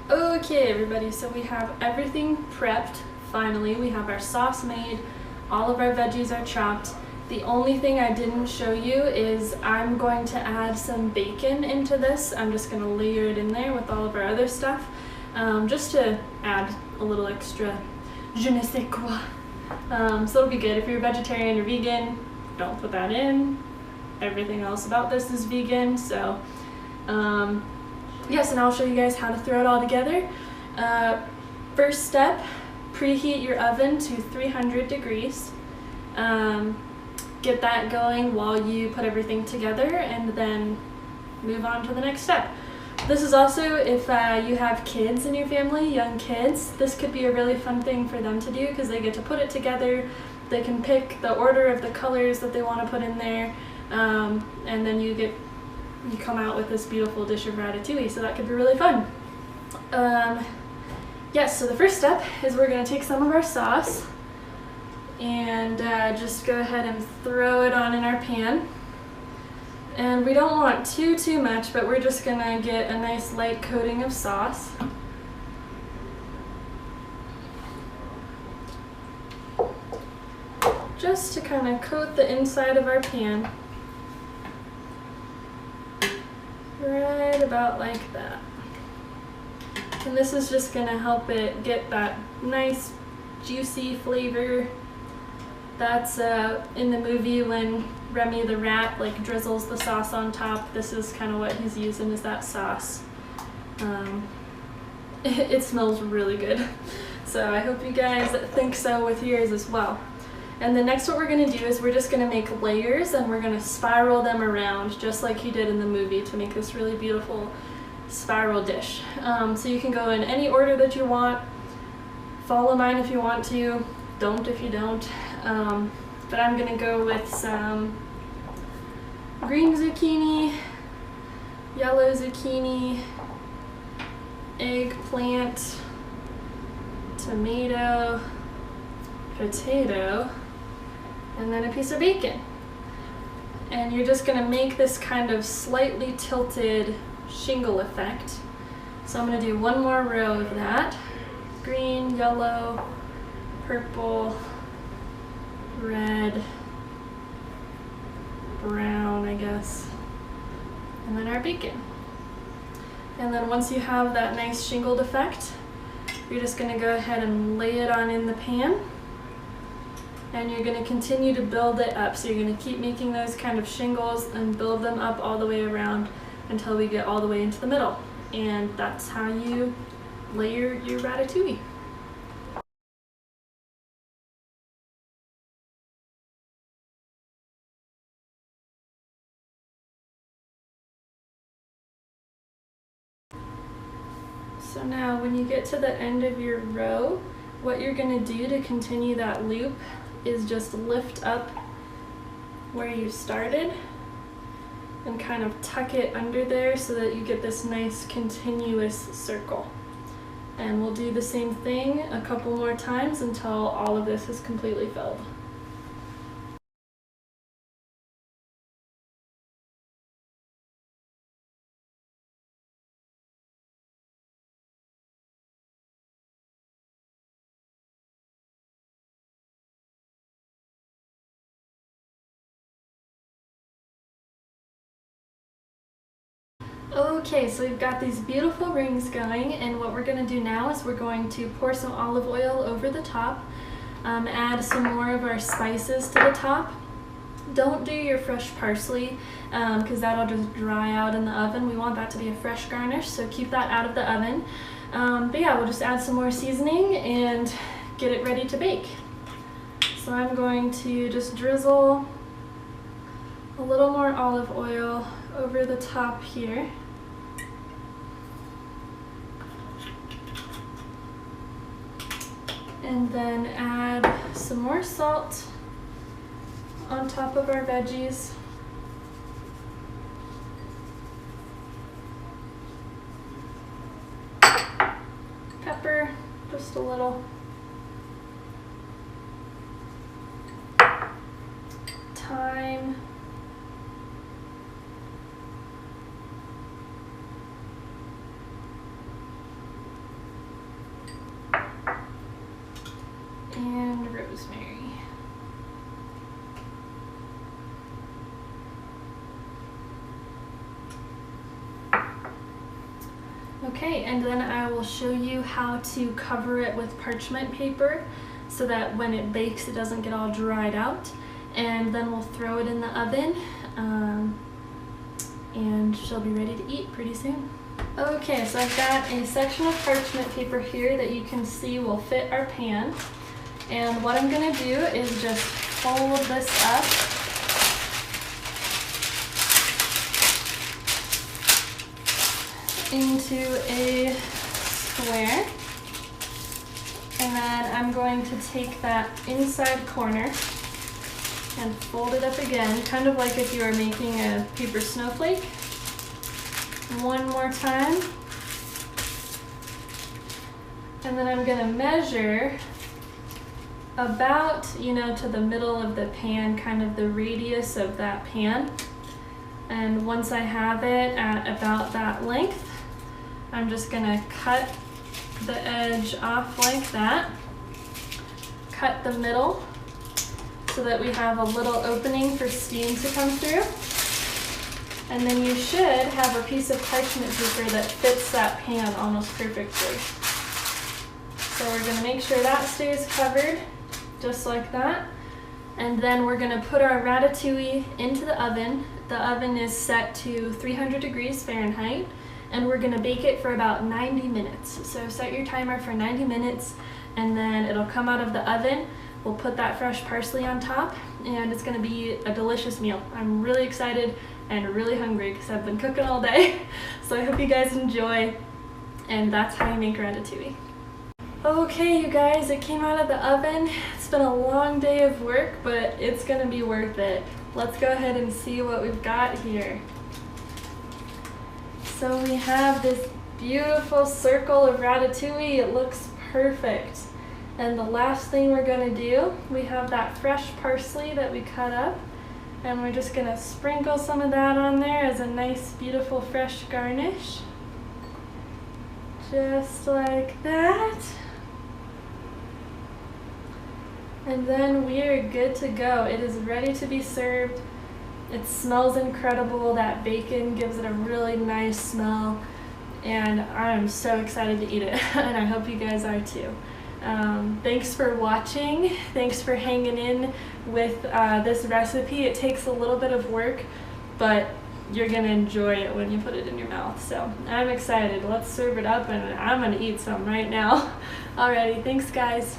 Okay everybody, so we have everything prepped. Finally, we have our sauce made, all of our veggies are chopped. The only thing I didn't show you is I'm going to add some bacon into this. I'm just going to layer it in there with all of our other stuff, just to add a little extra je ne sais quoi. So it'll be good. If you're a vegetarian or vegan, don't put that in. Everything else about this is vegan, so yes, and I'll show you guys how to throw it all together. First step, preheat your oven to 300 degrees. Get that going while you put everything together, and then move on to the next step. This is also, if you have kids in your family, young kids, this could be a really fun thing for them to do because they get to put it together. They can pick the order of the colors that they want to put in there, and then you come out with this beautiful dish of ratatouille, so that could be really fun. Yes, so the first step is we're going to take some of our sauce and just go ahead and throw it on in our pan. And we don't want too much, but we're just going to get a nice light coating of sauce. Just to kind of coat the inside of our pan. Right about like that. And this is just going to help it get that nice juicy flavor that's in the movie when Remy the rat like drizzles the sauce on top. This is kind of what he's using, is that sauce. It smells really good. So I hope you guys think so with yours as well. And then next what we're going to do is we're just going to make layers, and we're going to spiral them around just like he did in the movie to make this really beautiful spiral dish. So you can go in any order that you want. Follow mine if you want to. Don't if you don't. But I'm going to go with some green zucchini, yellow zucchini, eggplant, tomato, potato, and then a piece of bacon. And you're just going to make this kind of slightly tilted shingle effect. So I'm going to do one more row of that. Green, yellow, purple, red, brown, I guess, and then our bacon. And then once you have that nice shingled effect, you're just going to go ahead and lay it on in the pan, and you're going to continue to build it up. So you're going to keep making those kind of shingles and build them up all the way around until we get all the way into the middle. And that's how you layer your ratatouille. So now when you get to the end of your row, what you're going to do to continue that loop is just lift up where you started and kind of tuck it under there so that you get this nice continuous circle. And we'll do the same thing a couple more times until all of this is completely filled. Okay, so we've got these beautiful rings going, and what we're going to do now is we're going to pour some olive oil over the top, add some more of our spices to the top. Don't do your fresh parsley because that'll just dry out in the oven. We want that to be a fresh garnish, so keep that out of the oven. But yeah, we'll just add some more seasoning and get it ready to bake. So I'm going to just drizzle a little more olive oil over the top here. And then add some more salt on top of our veggies. Pepper, just a little. Thyme. rosemary. Okay, and then I will show you how to cover it with parchment paper so that when it bakes it doesn't get all dried out. And then we'll throw it in the oven and she'll be ready to eat pretty soon. Okay, so I've got a section of parchment paper here that you can see will fit our pan. And what I'm gonna do is just fold this up into a square, and then I'm going to take that inside corner and fold it up again, kind of like if you were making a paper snowflake. One more time, and then I'm going to measure about, to the middle of the pan, kind of the radius of that pan. And once I have it at about that length, I'm just gonna cut the edge off like that, cut the middle so that we have a little opening for steam to come through. And then you should have a piece of parchment paper that fits that pan almost perfectly. So we're gonna make sure that stays covered, just like that. And then we're gonna put our ratatouille into the oven. The oven is set to 300 degrees Fahrenheit, and we're gonna bake it for about 90 minutes. So set your timer for 90 minutes, and then it'll come out of the oven. We'll put that fresh parsley on top, and it's gonna be a delicious meal. I'm really excited and really hungry because I've been cooking all day. So I hope you guys enjoy, and that's how you make ratatouille. Okay, you guys, it came out of the oven. It's been a long day of work, but it's gonna be worth it. Let's go ahead and see what we've got here. So we have this beautiful circle of ratatouille. It looks perfect. And the last thing we're gonna do, we have that fresh parsley that we cut up, and we're just gonna sprinkle some of that on there as a nice, beautiful, fresh garnish. Just like that. And then we are good to go. It is ready to be served. It smells incredible. That bacon gives it a really nice smell, and I'm so excited to eat it, and I hope you guys are too. Thanks for watching. Thanks for hanging in with this recipe. It takes a little bit of work, but you're gonna enjoy it when you put it in your mouth. So I'm excited. Let's serve it up, and I'm gonna eat some right now. Alrighty, thanks guys.